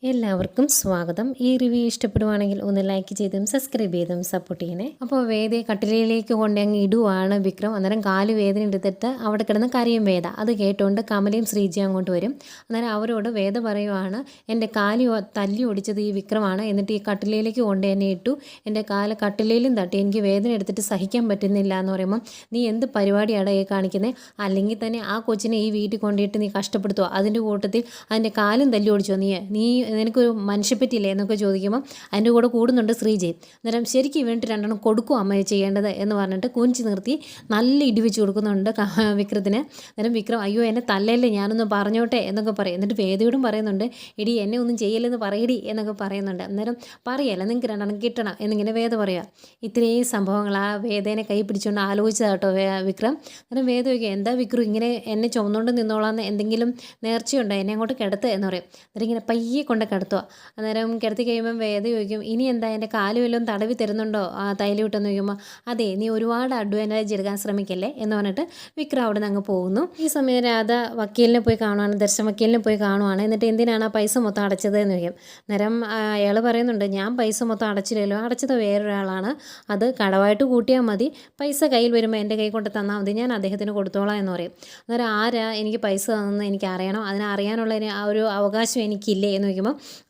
എല്ലാവർക്കും സ്വാഗതം. ഈ റിവ്യൂ ഇഷ്ടപ്പെടുവാണെങ്കിൽ ഒന്ന് ലൈക്ക് ചെയ്തും സബ്സ്ക്രൈബ് ചെയ്തും സപ്പോർട്ട് ചെയ്യണേ. അപ്പോൾ വേദയെ കട്ടിലിലേക്ക് കൊണ്ട് അങ്ങ് ഇടുവാണ് വിക്രം. അന്നേരം കാല് വേദന എടുത്തിട്ട് അവിടെ കിടന്ന് കരയും വേദ. അത് കേട്ടുകൊണ്ട് കമലയും ശ്രീജയും അങ്ങോട്ട് വരും. അന്നേരം അവരോട് വേദ പറയുവാണ്, എൻ്റെ കാല് തല്ലി ഒടിച്ചത് ഈ വിക്രമാണ്, എന്നിട്ട് ഈ കട്ടിലിലേക്ക് കൊണ്ട് എന്നെ ഇട്ടു, എൻ്റെ കാല് കട്ടിലേലും തട്ടി, എനിക്ക് വേദന എടുത്തിട്ട് സഹിക്കാൻ പറ്റുന്നില്ല എന്ന് പറയുമ്പം, നീ എന്ത് പരിപാടിയാണ് ഈ കാണിക്കുന്നത്? അല്ലെങ്കിൽ തന്നെ ആ കൊച്ചിനെ ഈ വീട്ടിൽ കൊണ്ടിട്ട് നീ കഷ്ടപ്പെടുത്തുക, അതിൻ്റെ കൂട്ടത്തിൽ അതിൻ്റെ കാലും തല്ലി ഒടിച്ചോ നീ നിനക്കൊരു മനുഷ്യപ്പറ്റിയില്ലേ എന്നൊക്കെ ചോദിക്കുമ്പോൾ അതിൻ്റെ കൂടെ കൂടുന്നുണ്ട് ശ്രീജയ്. അന്നേരം ശരിക്കും വേണ്ടിയിട്ട് രണ്ടെണ്ണം കൊടുക്കും അമ്മയെ ചെയ്യേണ്ടത് എന്ന് പറഞ്ഞിട്ട് കുനിച്ച് നിർത്തി നല്ല ഇടിവെച്ച് കൊടുക്കുന്നുണ്ട് വിക്രത്തിന്. അന്നേരം വിക്രം, അയ്യോ എന്നെ തല്ലല്ലേ, ഞാനൊന്ന് പറഞ്ഞോട്ടെ എന്നൊക്കെ പറയും. എന്നിട്ട് വേദയോടും പറയുന്നുണ്ട്, എടി എന്നെ ഒന്നും ചെയ്യല്ലെന്ന് പറയടി എന്നൊക്കെ പറയുന്നുണ്ട്. അന്നേരം പറയല്ല, നിങ്ങൾക്ക് രണ്ടെണ്ണം കിട്ടണം എന്നിങ്ങനെ വേദ പറയുക. ഇത്രയും സംഭവങ്ങൾ ആ വേദേനെ കൈ പിടിച്ചുകൊണ്ട് ആലോചിച്ചതാട്ടോ വിക്രം. അന്നേരം വേദ ചോദിക്കുക, എന്താ വിക്രം ഇങ്ങനെ എന്നെ ചുമന്നുകൊണ്ട് നിന്നോളാന്ന്, എന്തെങ്കിലും നേർച്ചയുണ്ടോ, എന്നെ അങ്ങോട്ട് കിടത്ത് എന്ന് പറയും. അന്നേരം ഇങ്ങനെ പയ്യെ കൊണ്ട് കിടത്തുക. അന്നേരം കിടത്തി കഴിയുമ്പം വേദ ചോദിക്കും, ഇനി എന്താ എൻ്റെ കാല് വല്ലതും തടവി തരുന്നുണ്ടോ ആ തൈല് വിട്ടെന്ന് ചോദിക്കുമ്പോൾ, അതെ നീ ഒരുപാട് അഡ്വാൻറ്റേജ് എടുക്കാൻ ശ്രമിക്കല്ലേ എന്ന് പറഞ്ഞിട്ട് വിക്രം അവിടെ നിന്ന് അങ്ങ് പോകുന്നു. ഈ സമയം രാധ വക്കീലിനെ പോയി കാണുവാണ്, ദർശൻ വക്കീലിനെ പോയി കാണുവാണ്. എന്നിട്ട് എന്തിനാണ് ആ പൈസ മൊത്തം അടച്ചത് എന്ന് ചോദിക്കും. അന്നേരം അയാൾ പറയുന്നുണ്ട്, ഞാൻ പൈസ മൊത്തം അടച്ചില്ലല്ലോ, അടച്ചത് വേറൊരാളാണ്, അത് കടവായിട്ട് കൂട്ടിയാൽ മതി, പൈസ കയ്യിൽ വരുമ്പോൾ എൻ്റെ കൈ കൊണ്ട് തന്നാൽ മതി, ഞാൻ അദ്ദേഹത്തിന് കൊടുത്തോളാം എന്ന് പറയും. അന്നേരം ആരാ എനിക്ക് പൈസ തന്നെന്ന് എനിക്ക് അറിയണം, അതിനെ അറിയാനുള്ള ആ ഒരു അവകാശം എനിക്കില്ലേ എന്ന് ചോദിക്കുമ്പോൾ,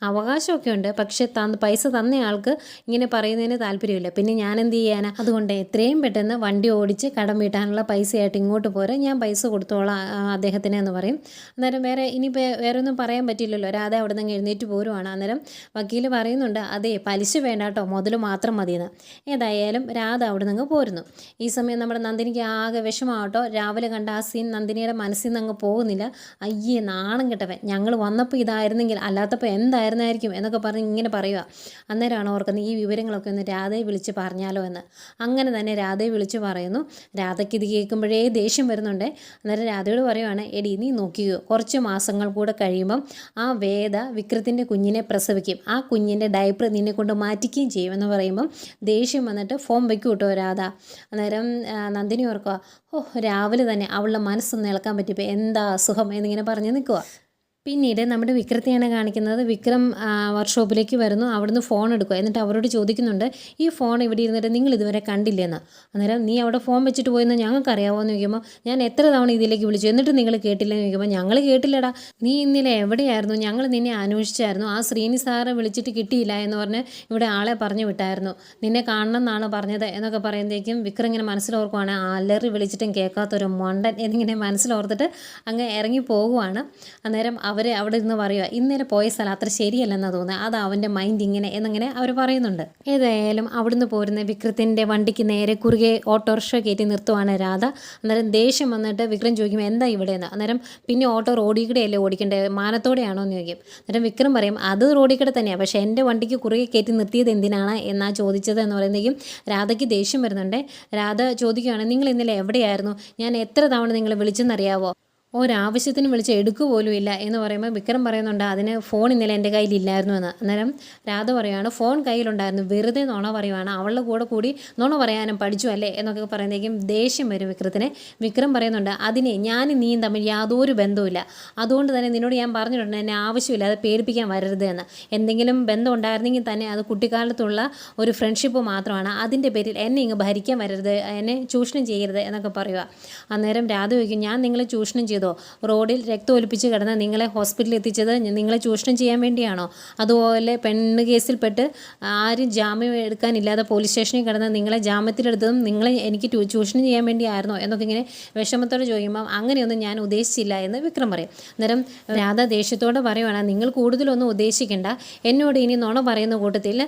അവകാശമൊക്കെ ഉണ്ട്, പക്ഷേ പൈസ തന്നയാൾക്ക് ഇങ്ങനെ പറയുന്നതിന് താല്പര്യമില്ല, പിന്നെ ഞാൻ എന്ത് ചെയ്യാനാ, അതുകൊണ്ട് എത്രയും പെട്ടെന്ന് വണ്ടി ഓടിച്ച് കടം വീട്ടാനുള്ള പൈസയായിട്ട് ഇങ്ങോട്ട് പോരെ, ഞാൻ പൈസ കൊടുത്തോളാം അദ്ദേഹത്തിന് എന്ന് പറയും. അന്നേരം ഇനിയിപ്പോൾ വേറെ ഒന്നും പറയാൻ പറ്റില്ലല്ലോ, രാധ അവിടെ നിന്ന് എഴുന്നേറ്റ് പോരുവാണ്. അന്നേരം വക്കീൽ പറയുന്നുണ്ട്, അതെ പലിശ വേണ്ട കേട്ടോ, മുതൽ മാത്രം മതിയെന്ന്. ഏതായാലും രാധ അവിടെ നിന്ന് പോരുന്നു. ഈ സമയം നമ്മുടെ നന്ദിനിക്ക് ആകെ വിഷമാവട്ടോ, രാവിലെ കണ്ട ആ സീൻ നന്ദിനിയുടെ മനസ്സിൽ നിന്ന് അങ്ങ് പോകുന്നില്ല. അയ്യേ നാണം കെട്ടവൻ, ഞങ്ങൾ വന്നപ്പോൾ ഇതായിരുന്നെങ്കിൽ അല്ലാത്തപ്പോൾ എന്തായിരുന്നായിരിക്കും എന്നൊക്കെ പറഞ്ഞ് ഇങ്ങനെ പറയുക. അന്നേരമാണ് ഓർക്കുന്നത്, ഈ വിവരങ്ങളൊക്കെ ഒന്ന് രാധയെ വിളിച്ച് പറഞ്ഞാലോ എന്ന്. അങ്ങനെ തന്നെ രാധയെ വിളിച്ച് പറയുന്നു. രാധയ്ക്ക് ഇത് കേൾക്കുമ്പോഴേ ദേഷ്യം വരുന്നുണ്ട്. അന്നേരം രാധയോട് പറയുവാണ്, എടി നീ നോക്കിയോ, കുറച്ച് മാസങ്ങൾ കൂടെ കഴിയുമ്പം ആ വേദ വിക്രത്തിൻ്റെ കുഞ്ഞിനെ പ്രസവിക്കും, ആ കുഞ്ഞിൻ്റെ ഡയപ്പർ നിന്നെ കൊണ്ട് മാറ്റിക്കുകയും ചെയ്യുമെന്ന് പറയുമ്പം ദേഷ്യം വന്നിട്ട് ഫോം വയ്ക്കും കേട്ടോ രാധ. അന്നേരം നന്ദിനി ഓർക്കുക, രാവിലെ തന്നെ അവളുടെ മനസ്സൊന്ന് ഇളക്കാൻ പറ്റിയപ്പോൾ എന്താ സുഖം എന്നിങ്ങനെ പറഞ്ഞ് നിൽക്കുക. പിന്നീട് നമ്മുടെ വിക്രത്തെയാണ് കാണിക്കുന്നത്. വിക്രം വർക്ക്ഷോപ്പിലേക്ക് വരുന്നു, അവിടുന്ന് ഫോൺ എടുക്കുക. എന്നിട്ട് അവരോട് ചോദിക്കുന്നുണ്ട്, ഈ ഫോൺ ഇവിടെ ഇരുന്നിട്ട് നിങ്ങൾ ഇതുവരെ കണ്ടില്ലെന്ന്. അന്നേരം നീ അവിടെ ഫോൺ വെച്ചിട്ട് പോയെന്ന് ഞങ്ങൾക്ക് അറിയാമോ എന്ന് ചോദിക്കുമ്പോൾ, ഞാൻ എത്ര തവണ ഇതിലേക്ക് വിളിച്ചു എന്നിട്ട് നിങ്ങൾ കേട്ടില്ലെന്ന് ചോദിക്കുമ്പോൾ, ഞങ്ങൾ കേട്ടില്ലടാ, നീ ഇന്നലെ എവിടെയായിരുന്നു, ഞങ്ങൾ നിന്നെ അന്വേഷിച്ചായിരുന്നു, ആ ശ്രീനി സാറെ വിളിച്ചിട്ട് കിട്ടിയില്ല എന്ന് പറഞ്ഞ് ഇവിടെ ആളെ പറഞ്ഞു വിട്ടായിരുന്നു, നിന്നെ കാണണം എന്നാണ് പറഞ്ഞത് എന്നൊക്കെ പറയുമ്പോഴേക്കും വിക്രം ഇങ്ങനെ മനസ്സിലോർക്കുവാണ്, അലറി വിളിച്ചിട്ടും കേൾക്കാത്തൊരു മണ്ടൻ എന്നിങ്ങനെ മനസ്സിലോർത്തിട്ട് അങ്ങ് ഇറങ്ങി പോകുവാണ്. അന്നേരം അവർ അവിടെ നിന്ന് പറയുക, ഇന്നലെ പോയ സ്ഥലം അത്ര ശരിയല്ലെന്നാണ് തോന്നുന്നത്, അത് അവൻ്റെ മൈൻഡ് ഇങ്ങനെ എന്നിങ്ങനെ അവർ പറയുന്നുണ്ട്. ഏതായാലും അവിടുന്ന് പോരുന്ന വിക്രത്തിൻ്റെ വണ്ടിക്ക് നേരെ കുറുകെ ഓട്ടോറിക്ഷ കയറ്റി നിർത്തുവാണ് രാധ. അന്നേരം ദേഷ്യം വന്നിട്ട് വിക്രം ചോദിക്കും, എന്താ ഇവിടെ എന്ന്. അന്നേരം പിന്നെ ഓട്ടോ റോഡിൽ കൂടെയല്ലേ ഓടിക്കേണ്ടത്, മാനത്തോടെയാണോ എന്ന് ചോദിക്കും. അന്നേരം വിക്രം പറയും, അത് റോഡിൽ കൂടെ തന്നെയാണ്, പക്ഷേ എൻ്റെ വണ്ടിക്ക് കുറുകെ കയറ്റി നിർത്തിയത് എന്തിനാണ് എന്നാ ചോദിച്ചത് എന്ന് പറയുമ്പോഴേക്കും രാധയ്ക്ക് ദേഷ്യം വരുന്നുണ്ട്. രാധ ചോദിക്കുകയാണ്, നിങ്ങൾ ഇന്നലെ എവിടെയായിരുന്നു, ഞാൻ എത്ര തവണ നിങ്ങൾ വിളിച്ചെന്നറിയാവോ, ഒരാവശ്യത്തിന് വിളിച്ച് എടുക്കുക പോലും ഇല്ല എന്ന് പറയുമ്പോൾ വിക്രം പറയുന്നുണ്ട്, അതിന് ഫോൺ ഇന്നലെ എൻ്റെ കയ്യിലില്ലായിരുന്നു എന്ന്. അന്നേരം രാധ പറയുകയാണ്, ഫോൺ കയ്യിലുണ്ടായിരുന്നു, വെറുതെ നുണ പറയുവാണ്, അവളുടെ കൂടി നുണ പറയാനും പഠിച്ചു അല്ലേ എന്നൊക്കെ പറയുന്നേക്കും ദേഷ്യം വരും വിക്രത്തിന്. വിക്രം പറയുന്നുണ്ട്, അതിനെ ഞാനും നീയും തമ്മിൽ യാതൊരു ബന്ധവുമില്ല, അതുകൊണ്ട് തന്നെ നിന്നോട് ഞാൻ പറഞ്ഞിട്ടുണ്ട് എന്നെ ആവശ്യമില്ല അത് പേടിപ്പിക്കാൻ വരരുത് എന്ന്. എന്തെങ്കിലും ബന്ധം ഉണ്ടായിരുന്നെങ്കിൽ തന്നെ അത് കുട്ടിക്കാലത്തുള്ള ഒരു ഫ്രണ്ട്ഷിപ്പ് മാത്രമാണ്, അതിൻ്റെ പേരിൽ എന്നെ ഇങ്ങ് ഭരിക്കാൻ വരരുത്, എന്നെ ചൂഷണം ചെയ്യരുത് എന്നൊക്കെ പറയുക. അന്നേരം രാധ ചോദിക്കും, ഞാൻ നിങ്ങളെ ചൂഷണം ചെയ്തോ, റോഡിൽ രക്തം ഒലിപ്പിച്ച് കിടന്ന് നിങ്ങളെ ഹോസ്പിറ്റലിൽ എത്തിച്ചത് നിങ്ങളെ ചൂഷണം ചെയ്യാൻ വേണ്ടിയാണോ, അതുപോലെ പെണ്ണ് കേസിൽപ്പെട്ട് ആരും ജാമ്യം എടുക്കാനില്ലാതെ പോലീസ് സ്റ്റേഷനിൽ കിടന്ന് നിങ്ങളെ ജാമ്യത്തിലെടുത്തതും നിങ്ങളെ എനിക്ക് ചൂഷണം ചെയ്യാൻ വേണ്ടിയായിരുന്നോ എന്നൊക്കെ ഇങ്ങനെ വിഷമത്തോടെ ചോദിക്കുമ്പം, അങ്ങനെയൊന്നും ഞാൻ ഉദ്ദേശിച്ചില്ല എന്ന് വിക്രം പറയും. അന്നേരം രാധ ദേഷ്യത്തോടെ പറയുവാണ്, നിങ്ങൾ കൂടുതലൊന്നും ഉദ്ദേശിക്കേണ്ട, എന്നോട് ഇനി നുണ പറയുന്ന കൂട്ടത്തിൽ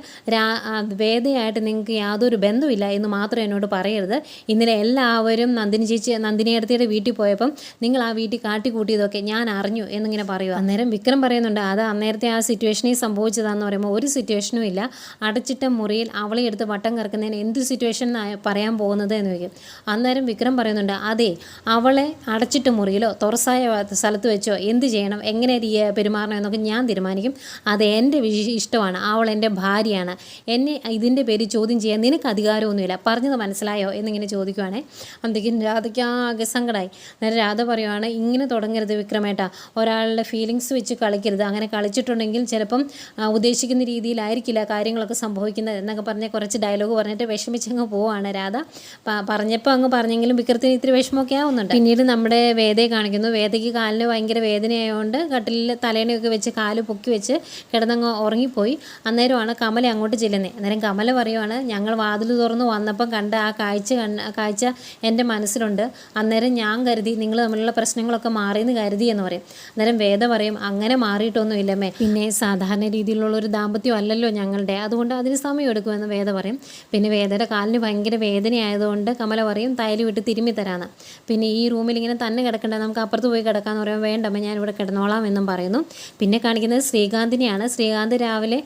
വേദയായിട്ട് നിങ്ങൾക്ക് യാതൊരു ബന്ധമില്ല എന്ന് മാത്രം എന്നോട് പറയരുത്. ഇന്നലെ എല്ലാവരും നന്ദിനിയടുത്തിയുടെ വീട്ടിൽ പോയപ്പം നിങ്ങൾ ആ വീട്ടിൽ കാട്ടിക്കൂട്ടിയതൊക്കെ ഞാൻ അറിഞ്ഞു എന്നിങ്ങനെ പറയുക. അന്നേരം വിക്രം പറയുന്നുണ്ട്, അത് അന്നേരത്തെ ആ സിറ്റുവേഷനിൽ സംഭവിച്ചതാണെന്ന് പറയുമ്പോൾ, ഒരു സിറ്റുവേഷനും ഇല്ല, അടച്ചിട്ട മുറിയിൽ അവളെ എടുത്ത് വട്ടം കറക്കുന്നതിന് എന്ത് സിറ്റുവേഷൻ പറയാൻ പോകുന്നത് എന്ന് ചോദിക്കും. അന്നേരം വിക്രം പറയുന്നുണ്ട്, അതെ അവളെ അടച്ചിട്ട മുറിയിലോ തുറസായ സ്ഥലത്ത് വെച്ചോ എന്ത് ചെയ്യണം, എങ്ങനെ പെരുമാറണം എന്നൊക്കെ ഞാൻ തീരുമാനിക്കും, അത് എൻ്റെ ഇഷ്ടമാണ്, അവൾ എൻ്റെ ഭാര്യയാണ്, എന്നെ ഇതിൻ്റെ പേര് ചോദ്യം ചെയ്യാൻ നിനക്ക് അധികാരമൊന്നുമില്ല, പറഞ്ഞത് മനസ്സിലായോ എന്നിങ്ങനെ ചോദിക്കുവാണേ. അന്നേക്കും രാധയ്ക്ക് ആകെ സങ്കടമായി. അന്നേരം രാധ പറയുവാണ്, ഇങ്ങനെ തുടങ്ങരുത് വിക്രമേട്ടാ, ഒരാളുടെ ഫീലിങ്സ് വെച്ച് കളിക്കരുത്. അങ്ങനെ കളിച്ചിട്ടുണ്ടെങ്കിൽ ചിലപ്പം ഉദ്ദേശിക്കുന്ന രീതിയിലായിരിക്കില്ല കാര്യങ്ങളൊക്കെ സംഭവിക്കുന്നത് എന്നൊക്കെ പറഞ്ഞ് കുറച്ച് ഡയലോഗ് പറഞ്ഞിട്ട് വിഷമിച്ചങ്ങ് പോവാണ് രാധ. പറഞ്ഞപ്പോൾ അങ്ങ് പറഞ്ഞെങ്കിലും വിക്രത്തിന് ഇത്തിരി വിഷമമൊക്കെ ആവുന്നുണ്ട്. പിന്നീട് നമ്മുടെ വേദയെ കാണിക്കുന്നു. വേദയ്ക്ക് കാലിന് ഭയങ്കര വേദനയായതുകൊണ്ട് കട്ടിലിൽ തലേണയൊക്കെ വെച്ച് കാല് പൊക്കി വെച്ച് കിടന്നങ്ങ് ഉറങ്ങിപ്പോയി. അന്നേരമാണ് കമല അങ്ങോട്ട് ചെല്ലുന്നത്. അന്നേരം കമല പറയുവാണ്, ഞങ്ങൾ വാതിൽ തുറന്ന് വന്നപ്പം കണ്ട ആ കാഴ്ച എൻ്റെ മനസ്സിലുണ്ട്. അന്നേരം ഞാൻ കരുതി നിങ്ങൾ തമ്മിലുള്ള പ്രശ്നങ്ങളൊക്കെ മാറിയെന്ന് കരുതി എന്ന് പറയും. അന്നേരം വേദ പറയും, അങ്ങനെ മാറിയിട്ടൊന്നും ഇല്ലമ്മേ, പിന്നെ സാധാരണ രീതിയിലുള്ളൊരു ദാമ്പത്യം അല്ലല്ലോ ഞങ്ങളുടെ, അതുകൊണ്ട് അതിന് സമയം എടുക്കുമെന്ന് വേദ പറയും. പിന്നെ വേദയുടെ കാലിന് ഭയങ്കര വേദനയായതുകൊണ്ട് കമല പറയും തൈല് വിട്ട് തിരുമ്മി തരാമെന്ന്. പിന്നെ ഈ റൂമിൽ ഇങ്ങനെ തന്നെ കിടക്കണ്ട, നമുക്ക് അപ്പുറത്ത് പോയി കിടക്കാമെന്ന് പറയുമ്പോൾ വേണ്ടമ്മേ ഞാനിവിടെ കിടന്നോളാം എന്നും പറയുന്നു. പിന്നെ കാണിക്കുന്നത് ശ്രീകാന്തിനെയാണ്. ശ്രീകാന്ത് രാവിലെ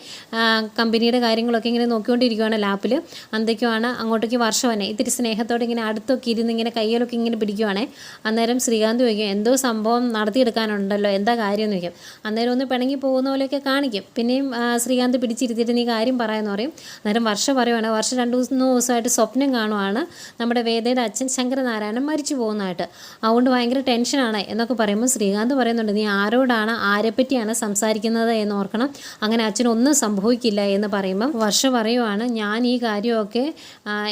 കമ്പനിയുടെ കാര്യങ്ങളൊക്കെ ഇങ്ങനെ നോക്കിക്കൊണ്ടിരിക്കുകയാണ് ലാപ്പിൽ. അന്തൊക്കെയാണ് അങ്ങോട്ടേക്ക് വർഷവനെ ഇത്തിരി സ്നേഹത്തോടെ ഇങ്ങനെ അടുത്തൊക്കെ ഇരുന്ന് ഇങ്ങനെ കയ്യിലൊക്കെ ഇങ്ങനെ പിടിക്കുവാണേ. അന്നേരം ശ്രീകാന്ത് ചോദിക്കും, എന്തോ സംഭവം നടത്തിയെടുക്കാനുണ്ടല്ലോ, എന്താ കാര്യം എന്ന് ചോദിക്കും. അന്നേരം ഒന്ന് പിണങ്ങി പോകുന്ന പോലെയൊക്കെ കാണിക്കും. പിന്നെയും ശ്രീകാന്ത് പിടിച്ചിരുത്തിയിട്ട് നീ കാര്യം പറയാമെന്ന് പറയും. അന്നേരം വർഷ പറയുവാണ്, വർഷം 2-3 ദിവസമായിട്ട് സ്വപ്നം കാണുവാണ് നമ്മുടെ വേദയുടെ അച്ഛൻ ശങ്കരനാരായണൻ മരിച്ചു പോകുന്നതായിട്ട്, അതുകൊണ്ട് ഭയങ്കര ടെൻഷനാണ് എന്നൊക്കെ പറയുമ്പോൾ ശ്രീകാന്ത് പറയുന്നുണ്ട്, നീ ആരോടാണ് ആരെപ്പറ്റിയാണ് സംസാരിക്കുന്നത് എന്ന് ഓർക്കണം, അങ്ങനെ അച്ഛനൊന്നും സംഭവിക്കില്ല എന്ന് പറയുമ്പം വർഷ പറയുവാണ്, ഞാൻ ഈ കാര്യമൊക്കെ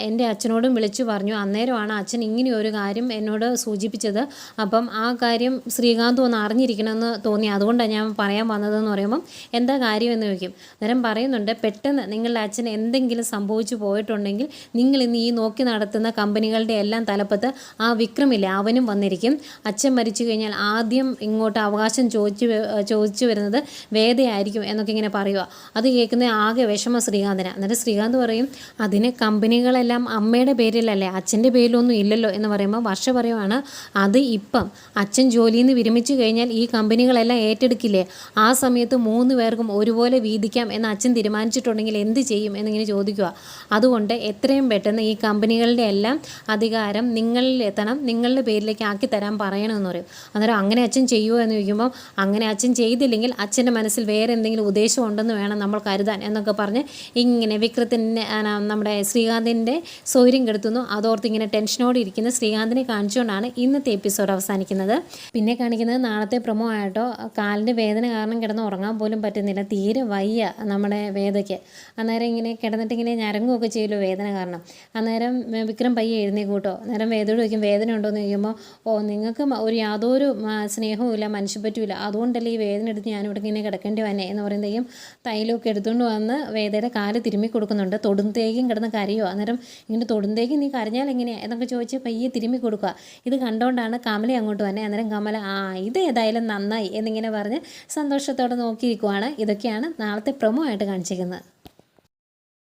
എൻ്റെ അച്ഛനോടും വിളിച്ചു പറഞ്ഞു. അന്നേരമാണ് അച്ഛൻ ഇങ്ങനെയൊരു കാര്യം എന്നോട് സൂചിപ്പിച്ചത്. അപ്പം ആ കാര്യം ശ്രീകാന്ത് ഒന്ന് അറിഞ്ഞിരിക്കണമെന്ന് തോന്നി, അതുകൊണ്ടാണ് ഞാൻ പറയാൻ വന്നതെന്ന് പറയുമ്പം എന്താ കാര്യം എന്ന് ചോദിക്കും. അന്നേരം പറയുന്നുണ്ട്, പെട്ടെന്ന് നിങ്ങളുടെ അച്ഛൻ എന്തെങ്കിലും സംഭവിച്ചു പോയിട്ടുണ്ടെങ്കിൽ നിങ്ങൾ ഇന്ന് ഈ നോക്കി നടത്തുന്ന കമ്പനികളുടെ എല്ലാം തലപ്പത്ത് ആ വിക്രമില്ലേ അവനും വന്നിരിക്കും. അച്ഛൻ മരിച്ചു കഴിഞ്ഞാൽ ആദ്യം ഇങ്ങോട്ട് അവകാശം ചോദിച്ചു വരുന്നത് വേദയായിരിക്കും എന്നൊക്കെ ഇങ്ങനെ പറയുക. അത് കേൾക്കുന്ന ആകെ വിഷമം ശ്രീകാന്തിന്. എന്നിട്ട് ശ്രീകാന്ത് പറയും, അതിന് കമ്പനികളെല്ലാം അമ്മയുടെ പേരിലല്ലേ, അച്ഛൻ്റെ പേരിലൊന്നും ഇല്ലല്ലോ എന്ന് പറയുമ്പോൾ വർഷ പറയുവാണ്, അത് ഇപ്പം അച്ഛൻ ജോലിയിൽ നിന്ന് വിരമിച്ചു കഴിഞ്ഞാൽ ഈ കമ്പനികളെല്ലാം ഏറ്റെടുക്കില്ലേ, ആ സമയത്ത് 3 പേർക്കും ഒരുപോലെ വീതിക്കാം എന്ന് അച്ഛൻ തീരുമാനിച്ചിട്ടുണ്ടെങ്കിൽ എന്ത് ചെയ്യും എന്നിങ്ങനെ ചോദിക്കുക. അതുകൊണ്ട് എത്രയും പെട്ടെന്ന് ഈ കമ്പനികളുടെ എല്ലാം അധികാരം നിങ്ങളിൽ എത്തണം, നിങ്ങളുടെ പേരിലേക്ക് ആക്കി തരാൻ പറയണമെന്ന് പറയും. അന്നേരം അങ്ങനെ അച്ഛൻ ചെയ്യുമോ എന്ന് ചോദിക്കുമ്പോൾ, അങ്ങനെ അച്ഛൻ ചെയ്തില്ലെങ്കിൽ അച്ഛൻ്റെ മനസ്സിൽ വേറെ എന്തെങ്കിലും ഉദ്ദേശം ഉണ്ടെന്ന് വേണം നമ്മൾ കരുതാൻ എന്നൊക്കെ പറഞ്ഞ് ഇങ്ങനെ വിക്രത്തിൻ്റെ നമ്മുടെ ശ്രീകാന്തിൻ്റെ സൗകര്യം കെടുത്തുന്നു. അതോർത്ത് ഇങ്ങനെ ടെൻഷനോടെ ഇരിക്കുന്ന ശ്രീകാന്തിനെ കാണിച്ചുകൊണ്ടാണ് ഇന്നത്തെ എപ്പിസോഡ് അവസാനിക്കുന്നത്. പിന്നെ കാണിക്കുന്നത് നാളത്തെ പ്രൊമോ ആയിട്ടോ. കാലിൻ്റെ വേദന കാരണം കിടന്ന് ഉറങ്ങാൻ പോലും പറ്റുന്നില്ല, തീരെ വയ്യ നമ്മുടെ വേദയ്ക്ക്. അന്നേരം ഇങ്ങനെ കിടന്നിട്ട് ഇങ്ങനെ ഞരങ്ങുമൊക്കെ ചെയ്യുമല്ലോ വേദന കാരണം. അന്നേരം വിക്രം പയ്യെ എഴുന്നേക്കൂട്ടോ. അന്നേരം വേദയോട് ചോദിക്കും, വേദന ഉണ്ടോ എന്ന് ചോദിക്കുമ്പോൾ, നിങ്ങൾക്ക് യാതൊരു സ്നേഹവും ഇല്ല, മനുഷ്യപ്പറ്റുമില്ല, അതുകൊണ്ടല്ലേ ഈ വേദന എടുത്ത് ഞാനിവിടെ ഇങ്ങനെ കിടക്കേണ്ടി വന്നേ എന്ന് പറയുമ്പോഴത്തേക്കും തൈലമൊക്കെ എടുത്തുകൊണ്ട് വന്ന് വേദയുടെ കാല് തിരുമ്മി കൊടുക്കുന്നുണ്ട്. തൊടുന്തേക്കും കിടന്ന് കരയോ. അന്നേരം ഇങ്ങനെ തൊടുന്തേക്കും നീ കരഞ്ഞാൽ എങ്ങനെയാണ് എന്നൊക്കെ ചോദിച്ച് പയ്യെ തിരുമ്മി കൊടുക്കുക. ഇത് കണ്ടുകൊണ്ടാണ് കമല അങ്ങോട്ട് വന്നെ. അന്നേരം കമല ഇത് ഏതായാലും നന്നായി എന്നിങ്ങനെ പറഞ്ഞ് സന്തോഷത്തോടെ നോക്കിയിരിക്കുവാണ്. ഇതൊക്കെയാണ് നാളത്തെ പ്രൊമോ ആയിട്ട് കാണിച്ചിരിക്കുന്നത്.